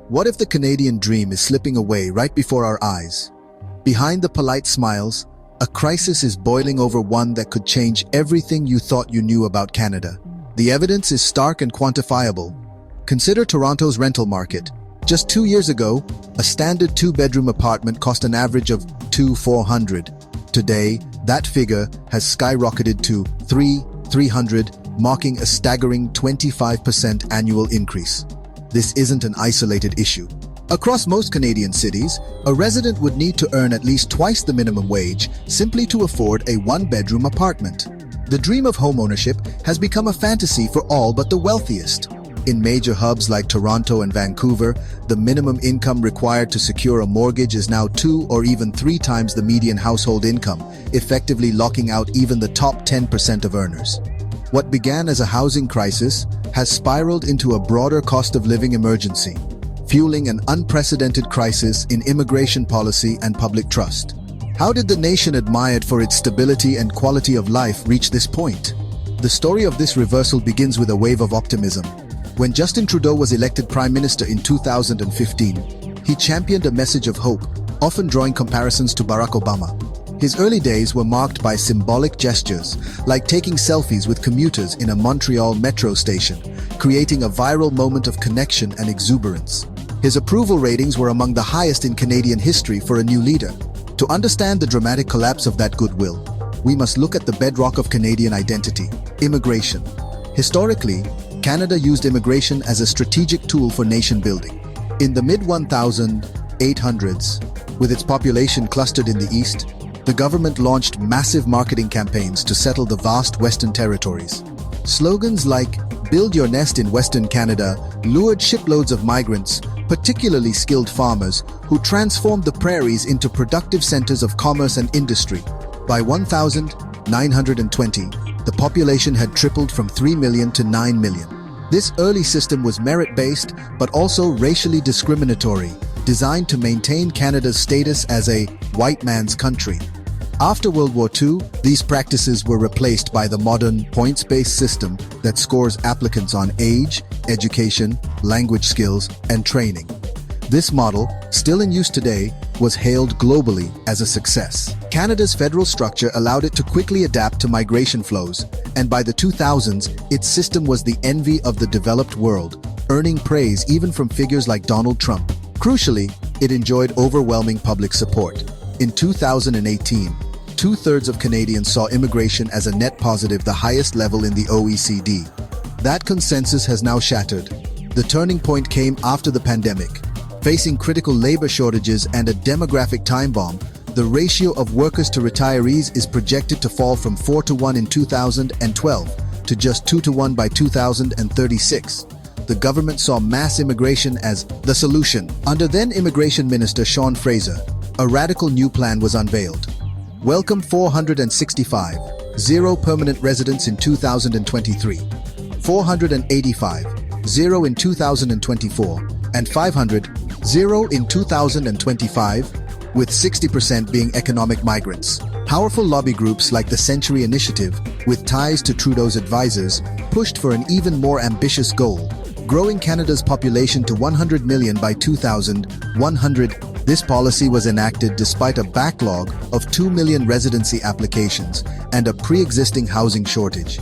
What if the Canadian dream is slipping away right before our eyes? Behind the polite smiles, a crisis is boiling over, one that could change everything you thought you knew about Canada. The evidence is stark and quantifiable. Consider Toronto's rental market. Just 2 years ago, a standard 2-bedroom apartment cost an average of $2,400. Today, that figure has skyrocketed to $300, marking a staggering 25% annual increase. This isn't an isolated issue. Across most Canadian cities, a resident would need to earn at least twice the minimum wage simply to afford a 1-bedroom apartment. The dream of homeownership has become a fantasy for all but the wealthiest. In major hubs like Toronto and Vancouver, the minimum income required to secure a mortgage is now 2 or even 3 times the median household income, effectively locking out even the top 10% of earners. What began as a housing crisis has spiraled into a broader cost of living emergency, fueling an unprecedented crisis in immigration policy and public trust. How did the nation admired for its stability and quality of life reach this point? The story of this reversal begins with a wave of optimism. When Justin Trudeau was elected Prime Minister in 2015, he championed a message of hope, often drawing comparisons to Barack Obama. His early days were marked by symbolic gestures, like taking selfies with commuters in a Montreal metro station, creating a viral moment of connection and exuberance. His approval ratings were among the highest in Canadian history for a new leader. To understand the dramatic collapse of that goodwill, we must look at the bedrock of Canadian identity: immigration. Historically, Canada used immigration as a strategic tool for nation building. In the mid-1800s, with its population clustered in the east, the government launched massive marketing campaigns to settle the vast Western territories. Slogans like "Build your nest in Western Canada" lured shiploads of migrants, particularly skilled farmers, who transformed the prairies into productive centers of commerce and industry. By 1920, the population had tripled from 3 million to 9 million. This early system was merit-based, but also racially discriminatory, designed to maintain Canada's status as a white man's country. After World War II, these practices were replaced by the modern points-based system that scores applicants on age, education, language skills, and training. This model, still in use today, was hailed globally as a success. Canada's federal structure allowed it to quickly adapt to migration flows, and by the 2000s, its system was the envy of the developed world, earning praise even from figures like Donald Trump. Crucially, it enjoyed overwhelming public support. In 2018, 2/3 of Canadians saw immigration as a net positive, the highest level in the OECD. That consensus has now shattered. The turning point came after the pandemic. Facing critical labor shortages and a demographic time bomb, the ratio of workers to retirees is projected to fall from 4:1 in 2012 to just 2:1 by 2036. The government saw mass immigration as the solution. Under then Immigration Minister Sean Fraser, a radical new plan was unveiled. Welcome 465, zero permanent residents in 2023, 485, zero in 2024, and 500, zero in 2025, with 60% being economic migrants. Powerful lobby groups like the Century Initiative, with ties to Trudeau's advisors, pushed for an even more ambitious goal: growing Canada's population to 100 million by 2100. This policy was enacted despite a backlog of 2 million residency applications and a pre-existing housing shortage.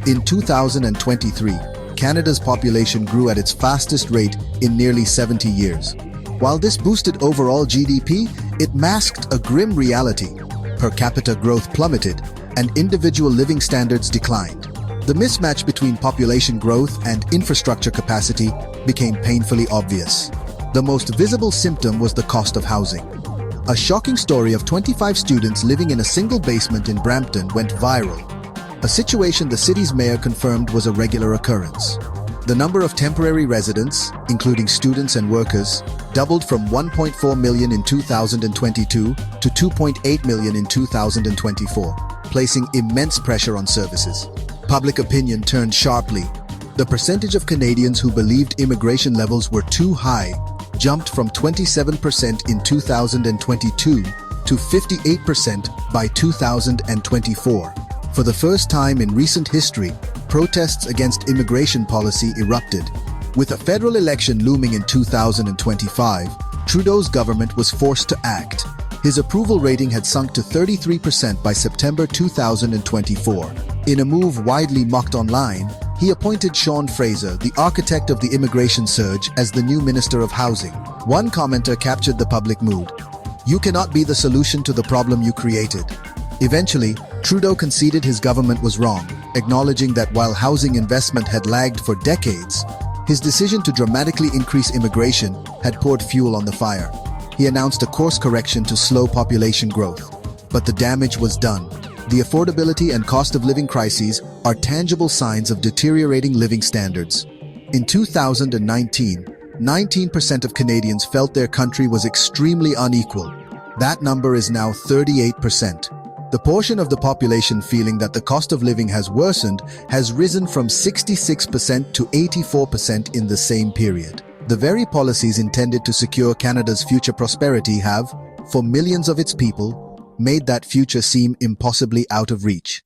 In 2023, Canada's population grew at its fastest rate in nearly 70 years. While this boosted overall GDP, it masked a grim reality. Per capita growth plummeted, and individual living standards declined. The mismatch between population growth and infrastructure capacity became painfully obvious. The most visible symptom was the cost of housing. A shocking story of 25 students living in a single basement in Brampton went viral, a situation the city's mayor confirmed was a regular occurrence. The number of temporary residents, including students and workers, doubled from 1.4 million in 2022 to 2.8 million in 2024, placing immense pressure on services. Public opinion turned sharply. The percentage of Canadians who believed immigration levels were too high jumped from 27% in 2022 to 58% by 2024. For the first time in recent history, protests against immigration policy erupted. With a federal election looming in 2025, Trudeau's government was forced to act. His approval rating had sunk to 33% by September 2024. In a move widely mocked online, he appointed Sean Fraser, the architect of the immigration surge, as the new Minister of Housing. One commenter captured the public mood. "You cannot be the solution to the problem you created." Eventually, Trudeau conceded his government was wrong, acknowledging that while housing investment had lagged for decades, his decision to dramatically increase immigration had poured fuel on the fire. He announced a course correction to slow population growth. But the damage was done. The affordability and cost of living crises are tangible signs of deteriorating living standards. In 2019, 19% of Canadians felt their country was extremely unequal. That number is now 38%. The portion of the population feeling that the cost of living has worsened has risen from 66% to 84% in the same period. The very policies intended to secure Canada's future prosperity have, for millions of its people, made that future seem impossibly out of reach.